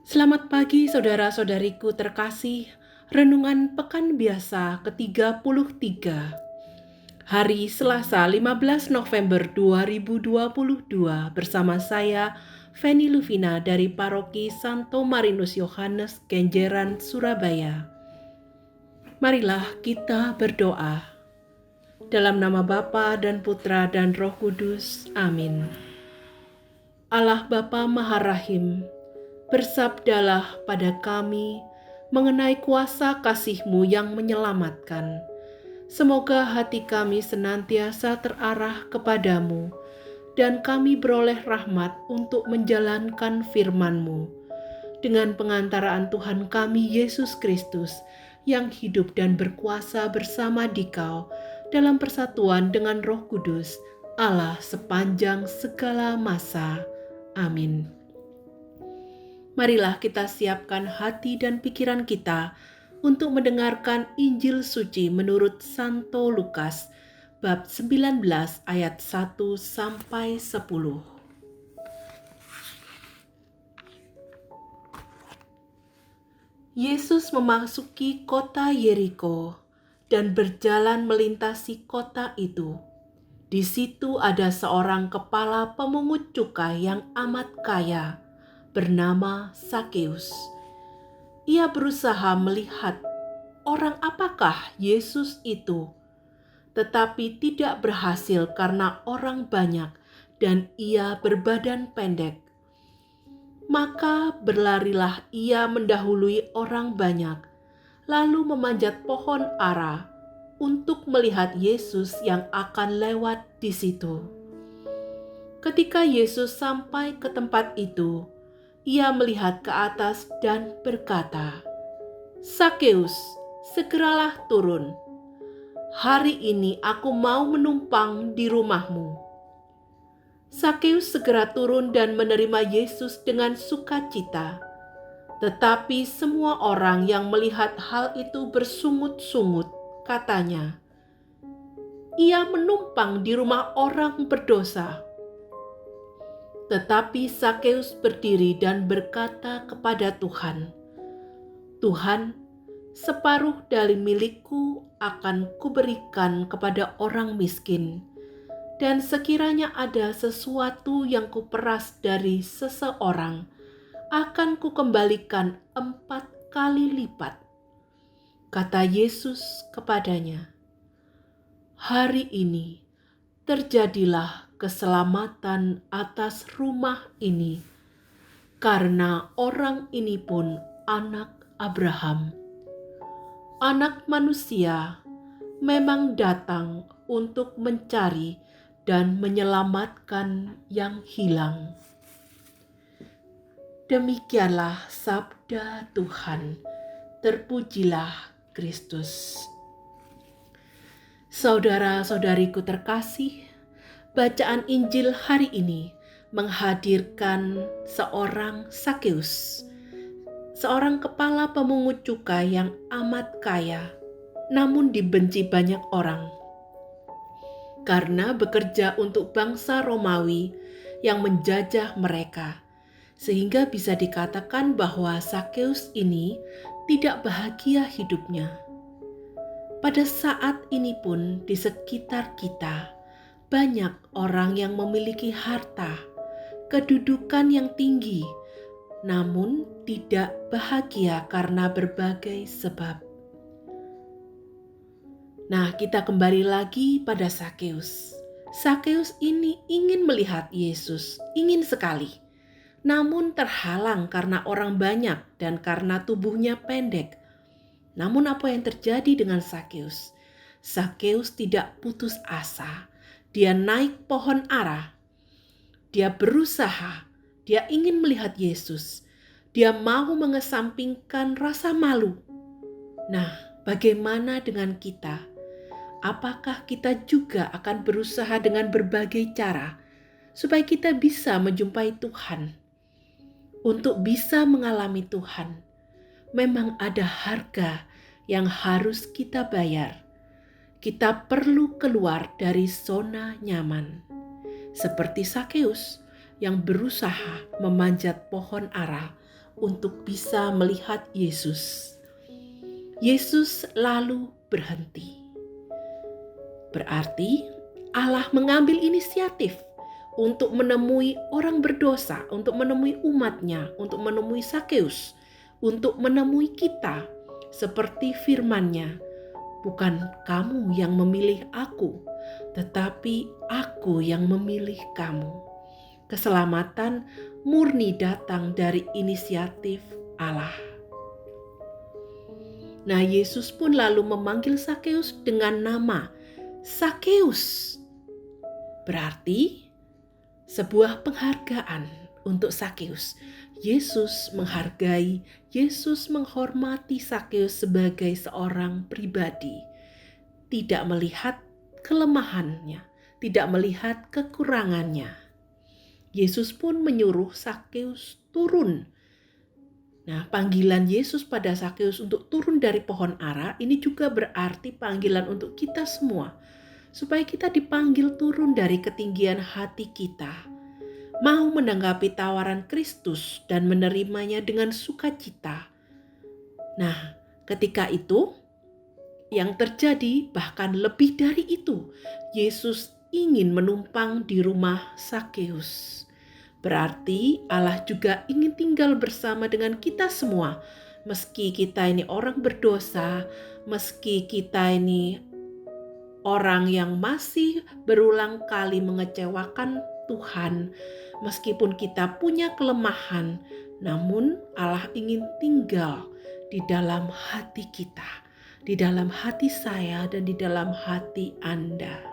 Selamat pagi saudara-saudariku terkasih. Renungan Pekan Biasa ke-33. Hari Selasa 15 November 2022 bersama saya Feni Luvina dari Paroki Santo Marinus Yohanes Kenjeran, Surabaya. Marilah kita berdoa. Dalam nama Bapa dan Putra dan Roh Kudus. Amin. Allah Bapa Maha Rahim, bersabdalah pada kami mengenai kuasa kasih-Mu yang menyelamatkan. Semoga hati kami senantiasa terarah kepadamu dan kami beroleh rahmat untuk menjalankan firman-Mu. Dengan pengantaraan Tuhan kami Yesus Kristus yang hidup dan berkuasa bersama Dikau dalam persatuan dengan Roh Kudus, Allah sepanjang segala masa. Amin. Marilah kita siapkan hati dan pikiran kita untuk mendengarkan Injil Suci menurut Santo Lukas, bab 19 ayat 1-10. Yesus memasuki kota Yeriko dan berjalan melintasi kota itu. Di situ ada seorang kepala pemungut cukai yang amat kaya, bernama Sakeus. Ia berusaha melihat orang apakah Yesus itu, tetapi tidak berhasil karena orang banyak dan ia berbadan pendek. Maka berlarilah ia mendahului orang banyak, lalu memanjat pohon ara untuk melihat Yesus yang akan lewat di situ. Ketika Yesus sampai ke tempat itu, ia melihat ke atas dan berkata, "Sakeus, segeralah turun. Hari ini aku mau menumpang di rumahmu." Sakeus segera turun dan menerima Yesus dengan sukacita. Tetapi semua orang yang melihat hal itu bersungut-sungut, katanya, "Ia menumpang di rumah orang berdosa." Tetapi Sakeus berdiri dan berkata kepada Tuhan, "Tuhan, separuh dari milikku akan kuberikan kepada orang miskin, dan sekiranya ada sesuatu yang kuperas dari seseorang, akan kukembalikan 4 kali lipat." Kata Yesus kepadanya, "Hari ini terjadilah keselamatan atas rumah ini, karena orang ini pun anak Abraham. Anak Manusia memang datang untuk mencari dan menyelamatkan yang hilang." Demikianlah sabda Tuhan. Terpujilah Kristus. Saudara-saudariku terkasih, bacaan Injil hari ini menghadirkan seorang Sakeus, seorang kepala pemungut cukai yang amat kaya, namun dibenci banyak orang karena bekerja untuk bangsa Romawi yang menjajah mereka, sehingga bisa dikatakan bahwa Sakeus ini tidak bahagia hidupnya. Pada saat ini pun di sekitar kita banyak orang yang memiliki harta, kedudukan yang tinggi, namun tidak bahagia karena berbagai sebab. Nah, kita kembali lagi pada Sakeus. Sakeus ini ingin melihat Yesus, ingin sekali. Namun terhalang karena orang banyak dan karena tubuhnya pendek. Namun apa yang terjadi dengan Sakeus? Sakeus tidak putus asa. Dia naik pohon ara. Dia berusaha, dia ingin melihat Yesus. Dia mau mengesampingkan rasa malu. Nah, bagaimana dengan kita? Apakah kita juga akan berusaha dengan berbagai cara supaya kita bisa menjumpai Tuhan? Untuk bisa mengalami Tuhan, memang ada harga yang harus kita bayar. Kita perlu keluar dari zona nyaman. Seperti Sakeus yang berusaha memanjat pohon ara untuk bisa melihat Yesus. Yesus lalu berhenti. Berarti Allah mengambil inisiatif untuk menemui orang berdosa, untuk menemui umatnya, untuk menemui Sakeus, untuk menemui kita, seperti firman-Nya, "Bukan kamu yang memilih aku, tetapi aku yang memilih kamu." Keselamatan murni datang dari inisiatif Allah. Nah, Yesus pun lalu memanggil Sakeus dengan nama, Sakeus. Berarti sebuah penghargaan untuk Sakeus. Yesus menghargai, Yesus menghormati Sakeus sebagai seorang pribadi. Tidak melihat kelemahannya, tidak melihat kekurangannya. Yesus pun menyuruh Sakeus turun. Nah, panggilan Yesus pada Sakeus untuk turun dari pohon ara ini juga berarti panggilan untuk kita semua. Supaya kita dipanggil turun dari ketinggian hati kita. Mau menanggapi tawaran Kristus dan menerimanya dengan sukacita. Nah, ketika itu yang terjadi bahkan lebih dari itu. Yesus ingin menumpang di rumah Sakeus. Berarti Allah juga ingin tinggal bersama dengan kita semua. Meski kita ini orang berdosa, meski kita ini orang yang masih berulang kali mengecewakan Tuhan, meskipun kita punya kelemahan, namun Allah ingin tinggal di dalam hati kita, di dalam hati saya dan di dalam hati Anda.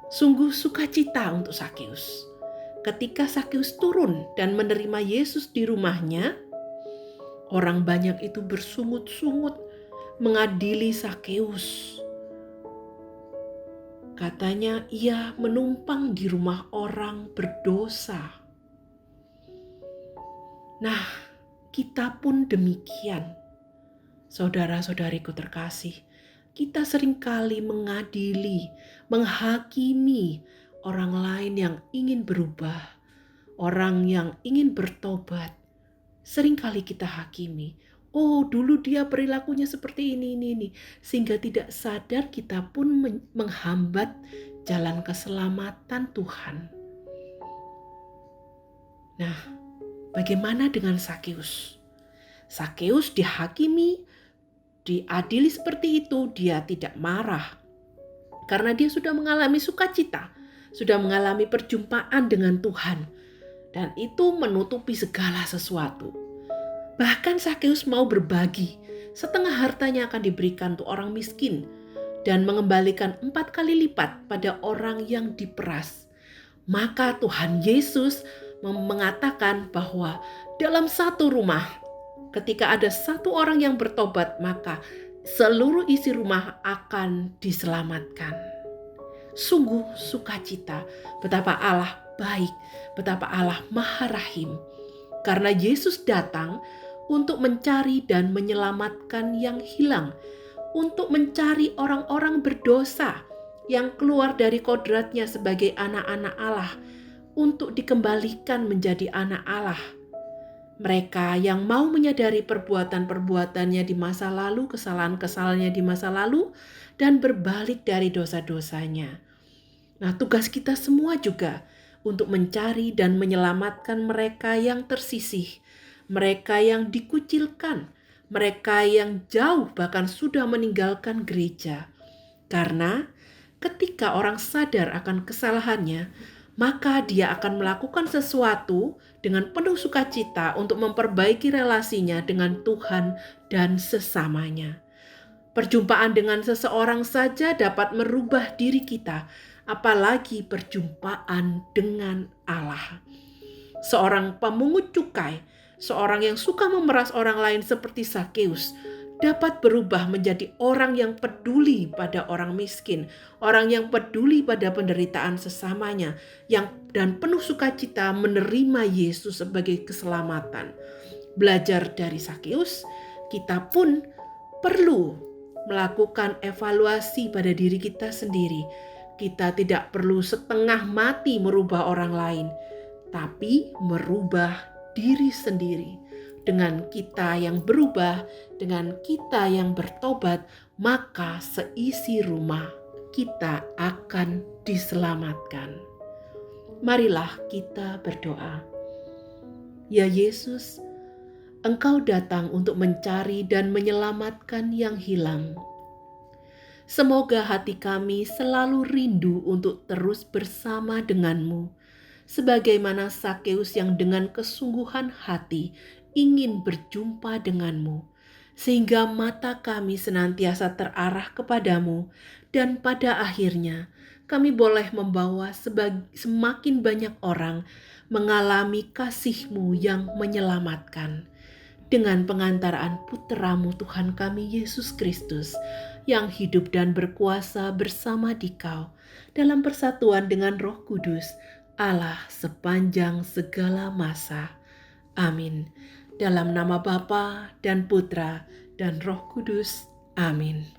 Sungguh sukacita untuk Sakeus. Ketika Sakeus turun dan menerima Yesus di rumahnya, orang banyak itu bersungut-sungut mengadili Sakeus. Katanya ia menumpang di rumah orang berdosa. Nah, kita pun demikian. Saudara-saudariku terkasih, kita seringkali mengadili, menghakimi orang lain yang ingin berubah, orang yang ingin bertobat. Seringkali kita hakimi, oh dulu dia perilakunya seperti ini. Sehingga tidak sadar kita pun menghambat jalan keselamatan Tuhan. Nah, bagaimana dengan Sakeus? Sakeus dihakimi, diadili seperti itu, dia tidak marah. Karena dia sudah mengalami sukacita, sudah mengalami perjumpaan dengan Tuhan. Dan itu menutupi segala sesuatu. Bahkan Sakeus mau berbagi, setengah hartanya akan diberikan untuk orang miskin dan mengembalikan 4 kali lipat pada orang yang diperas. Maka Tuhan Yesus mengatakan bahwa dalam satu rumah, ketika ada satu orang yang bertobat, maka seluruh isi rumah akan diselamatkan. Sungguh sukacita, betapa Allah baik, betapa Allah Maha Rahim. Karena Yesus datang untuk mencari dan menyelamatkan yang hilang, untuk mencari orang-orang berdosa yang keluar dari kodratnya sebagai anak-anak Allah, untuk dikembalikan menjadi anak Allah. Mereka yang mau menyadari perbuatan-perbuatannya di masa lalu, kesalahan-kesalahannya di masa lalu, dan berbalik dari dosa-dosanya. Nah, tugas kita semua juga untuk mencari dan menyelamatkan mereka yang tersisih, mereka yang dikucilkan, mereka yang jauh bahkan sudah meninggalkan gereja. Karena ketika orang sadar akan kesalahannya, maka dia akan melakukan sesuatu dengan penuh sukacita untuk memperbaiki relasinya dengan Tuhan dan sesamanya. Perjumpaan dengan seseorang saja dapat merubah diri kita, apalagi perjumpaan dengan Allah. Seorang pemungut cukai, seorang yang suka memeras orang lain seperti Sakeus, dapat berubah menjadi orang yang peduli pada orang miskin, orang yang peduli pada penderitaan sesamanya, dan penuh sukacita menerima Yesus sebagai keselamatan. Belajar dari Sakeus, kita pun perlu melakukan evaluasi pada diri kita sendiri. Kita tidak perlu setengah mati merubah orang lain, tapi merubah diri sendiri. Dengan kita yang berubah, dengan kita yang bertobat, maka seisi rumah kita akan diselamatkan. Marilah kita berdoa. Ya Yesus, Engkau datang untuk mencari dan menyelamatkan yang hilang. Semoga hati kami selalu rindu untuk terus bersama denganmu, sebagaimana Sakeus yang dengan kesungguhan hati ingin berjumpa denganmu, sehingga mata kami senantiasa terarah kepadamu, dan pada akhirnya kami boleh membawa semakin banyak orang mengalami kasih-Mu yang menyelamatkan. Dengan pengantaraan putra-Mu Tuhan kami Yesus Kristus, yang hidup dan berkuasa bersama Dikau dalam persatuan dengan Roh Kudus, Allah sepanjang segala masa. Amin. Dalam nama Bapa dan Putra dan Roh Kudus. Amin.